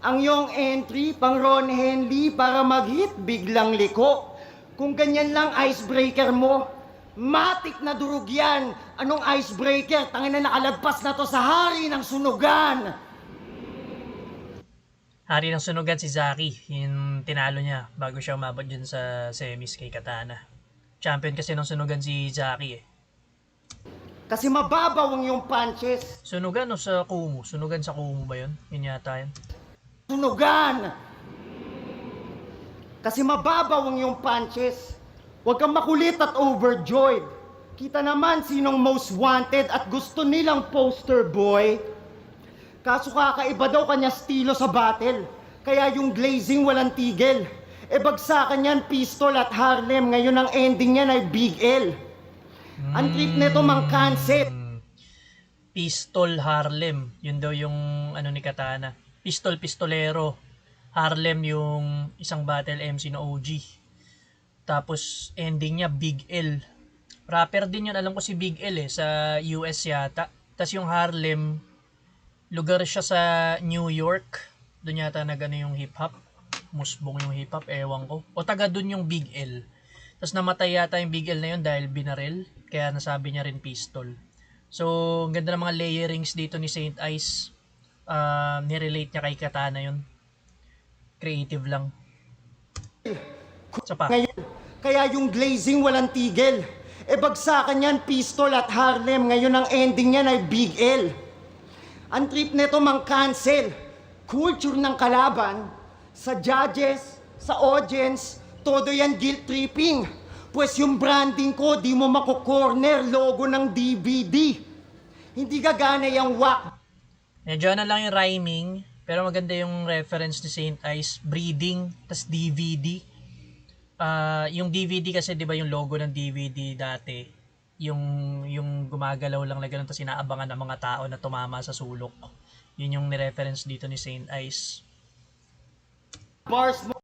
Ang yung entry, pang Ron Henley para mag-hit, biglang liko. Kung ganyan lang icebreaker mo, matik na durug yan. Anong icebreaker? Tangina na nakalagpas na to sa hari ng sunugan. Hari ng sunugan si Zaki, yung tinalo niya bago siya umabot dyan sa semis kay Katana. Champion kasi ng sunugan si Zaki eh. Kasi mababaw ang yung punches. Sunugan o sa Kumu? Sunugan sa Kumu ba yun? Yun yata yun. Sunugan! Kasi mababaw ang yung punches. Huwag kang makulit at overjoyed. Kita naman sinong most wanted at gusto nilang poster boy. Kaso kakaiba daw kanya stilo sa battle. Kaya yung glazing walang tigil. E bagsakan yan pistol at Harlem. Ngayon ang ending niyan ay Big L. Ang trip nito mang cancel. Pistol Harlem. Yun daw yung ano ni Katana. Pistolero. Harlem yung isang battle MC na OG. Tapos ending niya Big L. Rapper din yun, alam ko si Big L eh, sa US yata. Tapos yung Harlem, lugar siya sa New York. Doon yata nagano yung hip hop. Musbong yung hip hop, ewan ko. O taga doon yung Big L. Tapos namatay yata yung Big L na yun dahil binaril. Kaya nasabi niya rin pistol. So, ang ganda ng mga layerings dito ni Saint Ice. Nirelate niya kay Katana yun. Creative lang. Sa pa. Ngayon, kaya yung glazing walang tigil. E bagsakan yan pistol at Harlem. Ngayon ang ending niyan ay Big L. Ang trip nito mang cancel. Culture ng kalaban, sa judges, sa audience, todo yan guilt tripping. Pues yung branding ko, di mo mako-corner logo ng DVD. Hindi gagana yung whack. Medyo na lang yung rhyming, pero maganda yung reference ni Saint Ice, breeding, tas DVD. Yung DVD kasi 'di ba yung logo ng DVD dati, yung gumagalaw lang na ganun tapos inaabangan ng mga tao na tumama sa sulok. Yun yung ni-reference dito ni Saint Ice. Bars mo